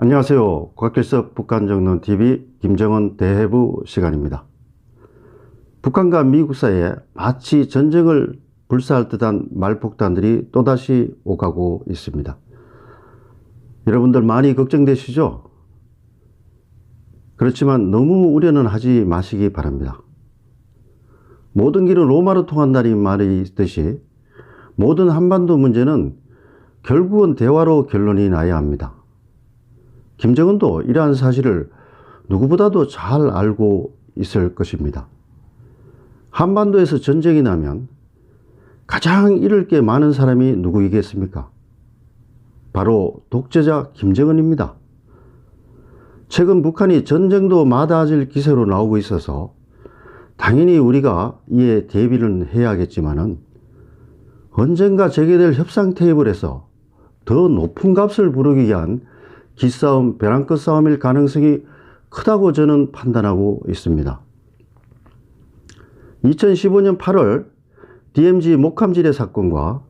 안녕하세요. 곽길섭 북한정론TV 김정은 대해부 시간입니다. 북한과 미국 사이에 마치 전쟁을 불사할 듯한 말폭탄들이 또다시 오가고 있습니다. 여러분들 많이 걱정되시죠? 그렇지만 너무 우려는 하지 마시기 바랍니다. 모든 길은 로마로 통한다는 말이 있듯이 모든 한반도 문제는 결국은 대화로 결론이 나야 합니다. 김정은도 이러한 사실을 누구보다도 잘 알고 있을 것입니다. 한반도에서 전쟁이 나면 가장 잃을 게 많은 사람이 누구이겠습니까? 바로 독재자 김정은입니다. 최근 북한이 전쟁도 마다하질 기세로 나오고 있어서 당연히 우리가 이에 대비를 해야겠지만은 언젠가 재개될 협상 테이블에서 더 높은 값을 부르기 위한 기싸움, 벼랑 끝 싸움일 가능성이 크다고 저는 판단하고 있습니다. 2015년 8월 DMZ 목함지뢰 사건과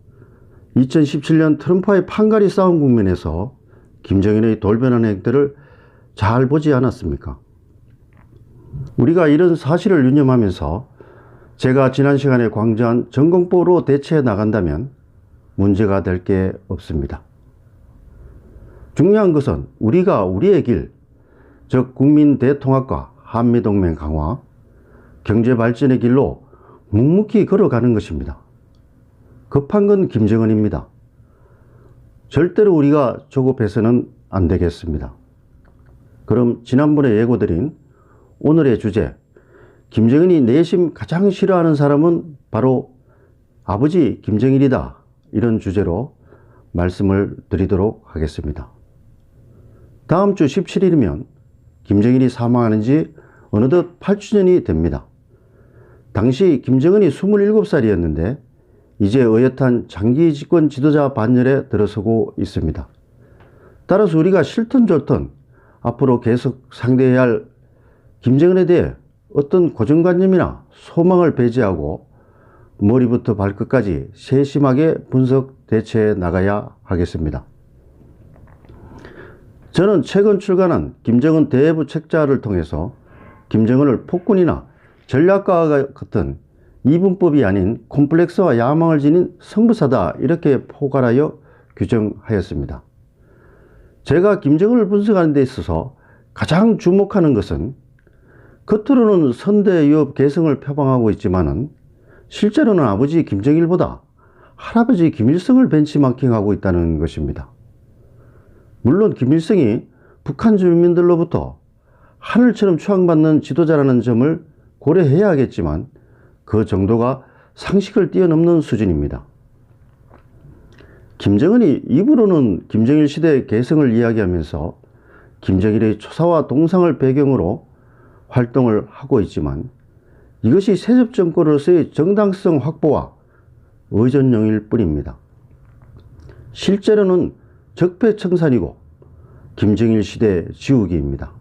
2017년 트럼프와의 판가리 싸움 국면에서 김정은의 돌변한 행태를 잘 보지 않았습니까? 우리가 이런 사실을 유념하면서 제가 지난 시간에 강조한 전공법으로 대처해 나간다면 문제가 될 게 없습니다. 중요한 것은 우리가 우리의 길, 즉 국민 대통합과 한미동맹 강화, 경제 발전의 길로 묵묵히 걸어가는 것입니다. 급한 건 김정은입니다. 절대로 우리가 조급해서는 안 되겠습니다. 그럼 지난번에 예고드린 오늘의 주제, 김정은이 내심 가장 싫어하는 사람은 바로 아버지 김정일이다, 이런 주제로 말씀을 드리도록 하겠습니다. 다음 주 17일이면 김정일이 사망하는 지 어느덧 8주년이 됩니다. 당시 김정은이 27살이었는데 이제 어엿한 장기 집권 지도자 반열에 들어서고 있습니다. 따라서 우리가 싫든 좋든 앞으로 계속 상대해야 할 김정은에 대해 어떤 고정관념이나 소망을 배제하고 머리부터 발끝까지 세심하게 분석 대처해 나가야 하겠습니다. 저는 최근 출간한 김정은 대해부 책자를 통해서 김정은을 폭군이나 전략가와 같은 이분법이 아닌 콤플렉스와 야망을 지닌 성부사다, 이렇게 포괄하여 규정하였습니다. 제가 김정은을 분석하는 데 있어서 가장 주목하는 것은 겉으로는 선대유업 개성을 표방하고 있지만은 실제로는 아버지 김정일보다 할아버지 김일성을 벤치마킹하고 있다는 것입니다. 물론 김일성이 북한 주민들로부터 하늘처럼 추앙받는 지도자라는 점을 고려해야겠지만 그 정도가 상식을 뛰어넘는 수준입니다. 김정은이 입으로는 김정일 시대의 개성을 이야기하면서 김정일의 초사와 동상을 배경으로 활동을 하고 있지만 이것이 세습 정권으로서의 정당성 확보와 의존용일 뿐입니다. 실제로는 적폐청산이고 김정일 시대 지우기입니다.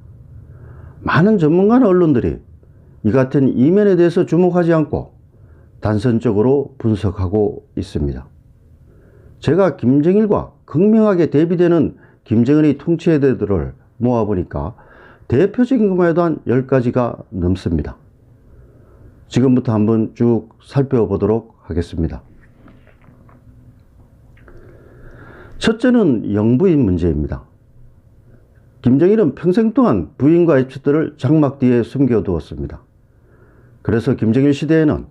많은 전문가나 언론들이 이 같은 이면에 대해서 주목하지 않고 단선적으로 분석하고 있습니다. 제가 김정일과 극명하게 대비되는 김정은의 통치애들을 모아보니까 대표적인 것만 해도 한 10가지가 넘습니다. 지금부터 한번 쭉 살펴보도록 하겠습니다. 첫째는 영부인 문제입니다. 김정일은 평생 동안 부인과 애축들을 장막 뒤에 숨겨두었습니다. 그래서 김정일 시대에는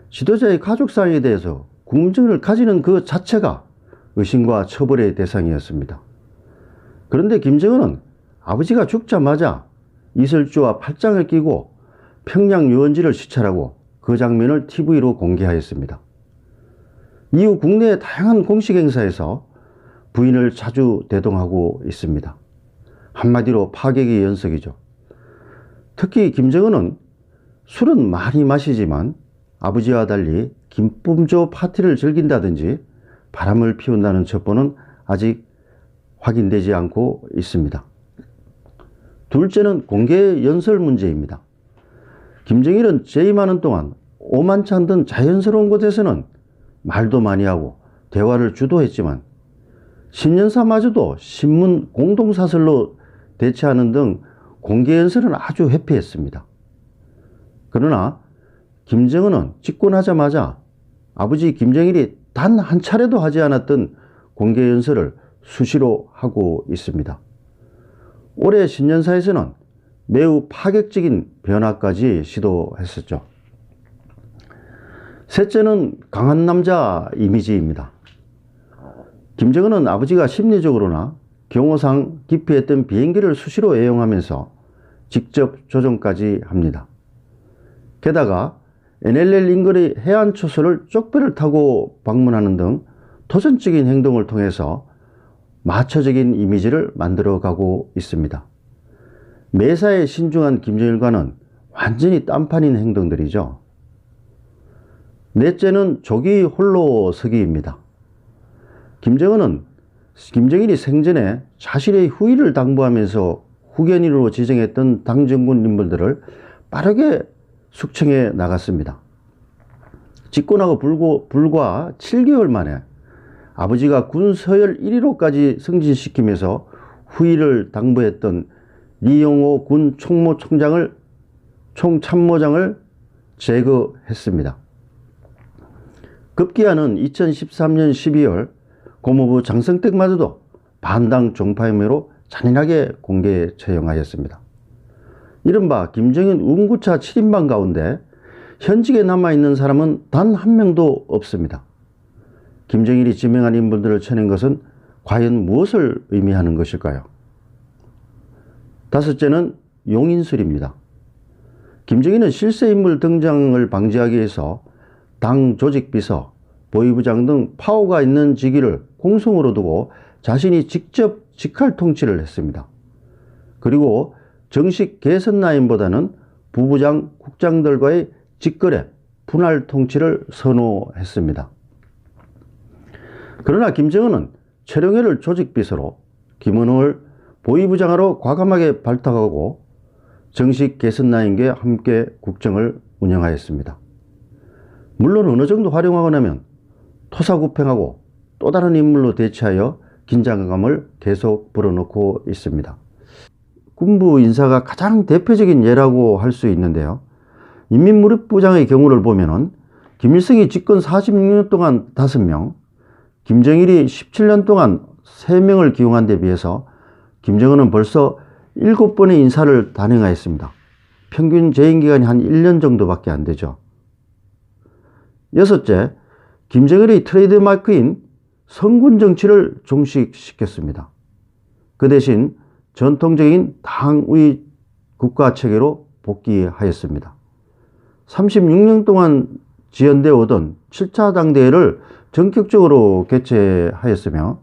지도자의 가족사항에 대해서 궁금증을 가지는 그 자체가 의심과 처벌의 대상이었습니다. 그런데 김정은은 아버지가 죽자마자 이슬주와 팔짱을 끼고 평양 유원지를 시찰하고 그 장면을 TV로 공개하였습니다. 이후 국내의 다양한 공식 행사에서 부인을 자주 대동하고 있습니다. 한마디로 파격의 연속이죠. 특히 김정은은 술은 많이 마시지만 아버지와 달리 김품조 파티를 즐긴다든지 바람을 피운다는 첩보는 아직 확인되지 않고 있습니다. 둘째는 공개 연설 문제입니다. 김정일은 재임하는 동안 오만찬 등 자연스러운 곳에서는 말도 많이 하고 대화를 주도했지만 신년사마저도 신문 공동사설로 대체하는 등 공개연설은 아주 회피했습니다. 그러나 김정은은 집권하자마자 아버지 김정일이 단 한 차례도 하지 않았던 공개연설을 수시로 하고 있습니다. 올해 신년사에서는 매우 파격적인 변화까지 시도했었죠. 셋째는 강한 남자 이미지입니다. 김정은은 아버지가 심리적으로나 경호상 기피했던 비행기를 수시로 애용하면서 직접 조종까지 합니다. 게다가 NLL 인근의 해안 초소를 쪽배를 타고 방문하는 등 도전적인 행동을 통해서 마초적인 이미지를 만들어가고 있습니다. 매사에 신중한 김정일과는 완전히 딴판인 행동들이죠. 넷째는 조기 홀로 서기입니다. 김정은은 김정일이 생전에 자신의 후위를 당부하면서 후견인으로 지정했던 당정군 인물들을 빠르게 숙청해 나갔습니다. 집권하고 불과 7개월 만에 아버지가 군 서열 1위로까지 승진시키면서 후위를 당부했던 리용호 군 총참모장을 제거했습니다. 급기야는 2013년 12월 고모부 장성택마저도 반당 종파 혐의로 잔인하게 공개 처형하였습니다. 이른바 김정인 운구차 7인방 가운데 현직에 남아있는 사람은 단 한 명도 없습니다. 김정일이 지명한 인물들을 쳐낸 것은 과연 무엇을 의미하는 것일까요? 다섯째는 용인술입니다. 김정일은 실세인물 등장을 방지하기 위해서 당 조직비서, 보위부장 등 파워가 있는 직위를 공성으로 두고 자신이 직접 직할 통치를 했습니다. 그리고 정식 개선 라인보다는 부부장, 국장들과의 직거래, 분할 통치를 선호했습니다. 그러나 김정은은 최룡해를 조직비서로, 김은홍을 보위부장으로 과감하게 발탁하고 정식 개선 라인과 함께 국정을 운영하였습니다. 물론 어느 정도 활용하고 나면 토사구팽하고 또 다른 인물로 대체하여 긴장감을 계속 불어넣고 있습니다. 군부 인사가 가장 대표적인 예라고 할 수 있는데요. 인민무력부장의 경우를 보면은 김일성이 집권 46년 동안 5명, 김정일이 17년 동안 3명을 기용한 데 비해서 김정은은 벌써 7번의 인사를 단행하였습니다. 평균 재임 기간이 한 1년 정도밖에 안 되죠. 여섯째, 김정일의 트레이드마크인 성군 정치를 종식시켰습니다. 그 대신 전통적인 당의 국가체계로 복귀하였습니다. 36년 동안 지연되어 오던 7차 당대회를 전격적으로 개최하였으며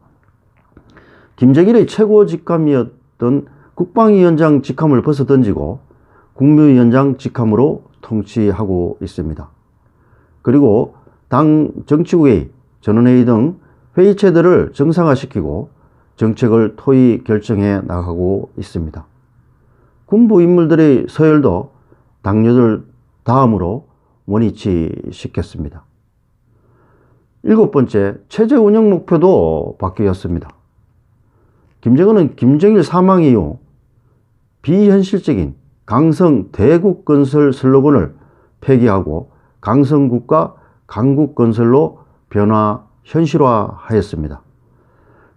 김정일의 최고 직함이었던 국방위원장 직함을 벗어던지고 국무위원장 직함으로 통치하고 있습니다. 그리고 당 정치국의 전원회의 등 회의체들을 정상화시키고 정책을 토의 결정해 나가고 있습니다. 군부 인물들의 서열도 당뇨들 다음으로 원위치 시켰습니다. 7번째, 체제 운영 목표도 바뀌었습니다. 김정은은 김정일 사망 이후 비현실적인 강성 대국 건설 슬로건을 폐기하고 강성국가 강국 건설로 현실화하였습니다.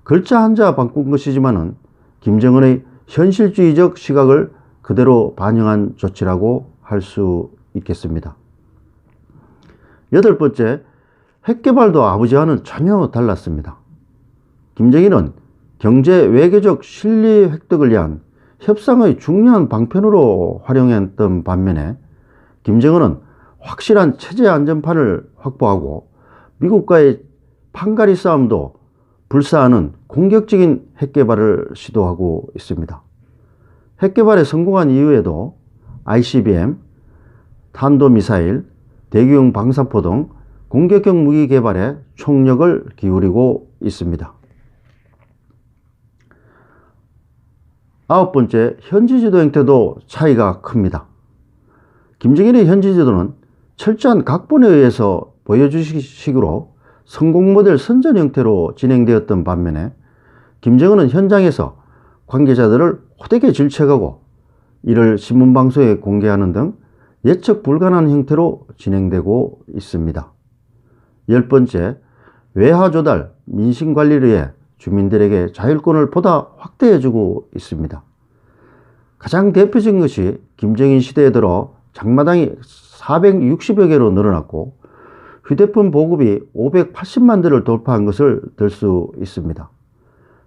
글자 한자 바꾼 것이지만은 김정은의 현실주의적 시각을 그대로 반영한 조치라고 할 수 있겠습니다. 8번째, 핵개발도 아버지와는 전혀 달랐습니다. 김정일은 경제 외교적 실리 획득을 위한 협상의 중요한 방편으로 활용했던 반면에 김정은은 확실한 체제 안전판을 확보하고 미국과의 판가리 싸움도 불사하는 공격적인 핵개발을 시도하고 있습니다. 핵개발에 성공한 이후에도 ICBM, 탄도미사일, 대기용 방사포 등 공격형 무기 개발에 총력을 기울이고 있습니다. 9번째, 현지지도 형태도 차이가 큽니다. 김정일의 현지지도는 철저한 각본에 의해서 보여주식으로 성공 모델 선전 형태로 진행되었던 반면에 김정은은 현장에서 관계자들을 호되게 질책하고 이를 신문방송에 공개하는 등 예측 불가능한 형태로 진행되고 있습니다. 10번째, 외화조달, 민심관리를 위해 주민들에게 자율권을 보다 확대해주고 있습니다. 가장 대표적인 것이 김정인 시대에 들어 장마당이 460여 개로 늘어났고 휴대폰 보급이 580만 대를 돌파한 것을 들 수 있습니다.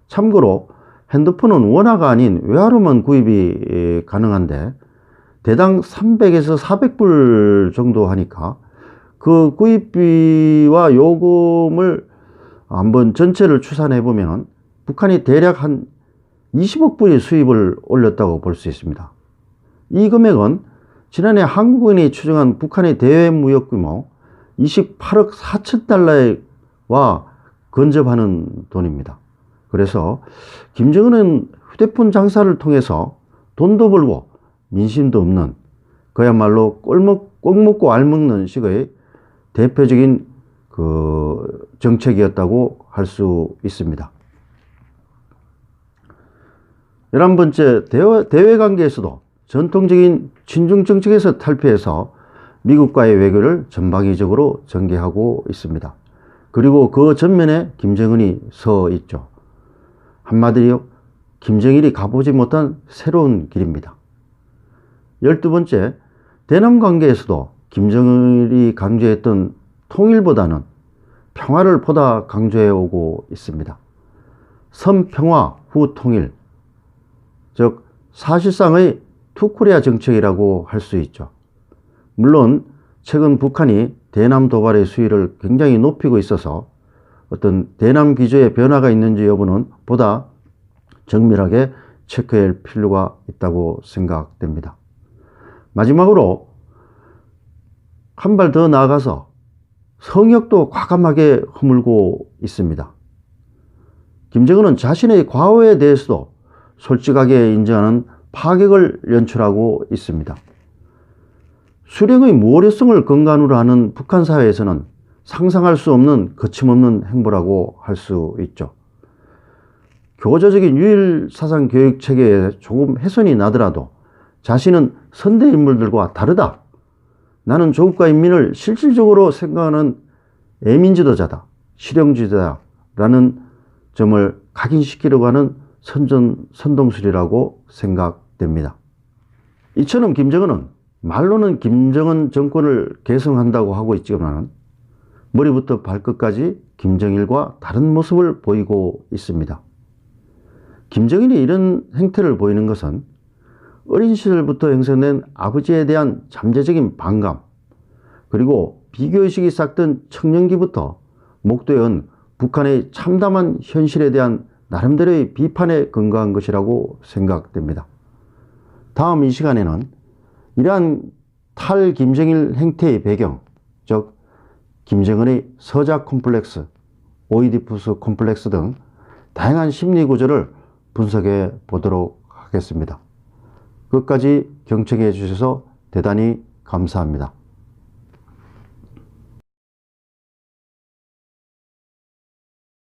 참고로 핸드폰은 원화가 아닌 외화로만 구입이 가능한데 대당 300에서 400불 정도 하니까 그 구입비와 요금을 한번 전체를 추산해 보면 북한이 대략 한 20억 불의 수입을 올렸다고 볼 수 있습니다. 이 금액은 지난해 한국은행이 추정한 북한의 대외 무역 규모 28억 4천 달러와 근접하는 돈입니다. 그래서 김정은은 휴대폰 장사를 통해서 돈도 벌고 민심도 없는 그야말로 꼭 먹고 알 먹는 식의 대표적인 그 정책이었다고 할 수 있습니다. 11번째, 대외 관계에서도 전통적인 친중 정책에서 탈피해서 미국과의 외교를 전방위적으로 전개하고 있습니다. 그리고 그 전면에 김정은이 서 있죠. 한마디로 김정일이 가보지 못한 새로운 길입니다. 12번째, 대남 관계에서도 김정일이 강조했던 통일보다는 평화를 보다 강조해 오고 있습니다. 선평화 후 통일, 즉 사실상의 투코리아 정책이라고 할 수 있죠. 물론 최근 북한이 대남 도발의 수위를 굉장히 높이고 있어서 어떤 대남 기조의 변화가 있는지 여부는 보다 정밀하게 체크할 필요가 있다고 생각됩니다. 마지막으로 한 발 더 나아가서 성역도 과감하게 허물고 있습니다. 김정은은 자신의 과오에 대해서도 솔직하게 인정하는 파격을 연출하고 있습니다. 수령의 모래성을 근간으로 하는 북한 사회에서는 상상할 수 없는 거침없는 행보라고 할 수 있죠. 교조적인 유일 사상 교육 체계에 조금 훼손이 나더라도 자신은 선대 인물들과 다르다. 나는 조국과 인민을 실질적으로 생각하는 애민지도자다. 실용주의자다. 라는 점을 각인시키려고 하는 선동술이라고 생각됩니다. 이처럼 김정은은 말로는 김정은 정권을 계승한다고 하고 있지만 머리부터 발끝까지 김정일과 다른 모습을 보이고 있습니다. 김정일이 이런 행태를 보이는 것은 어린 시절부터 형성된 아버지에 대한 잠재적인 반감, 그리고 비교의식이 싹든 청년기부터 목도해온 북한의 참담한 현실에 대한 나름대로의 비판에 근거한 것이라고 생각됩니다. 다음 이 시간에는 이러한 탈김정일 행태의 배경, 즉 김정은의 서자 콤플렉스, 오이디푸스 콤플렉스 등 다양한 심리 구조를 분석해 보도록 하겠습니다. 끝까지 경청해 주셔서 대단히 감사합니다.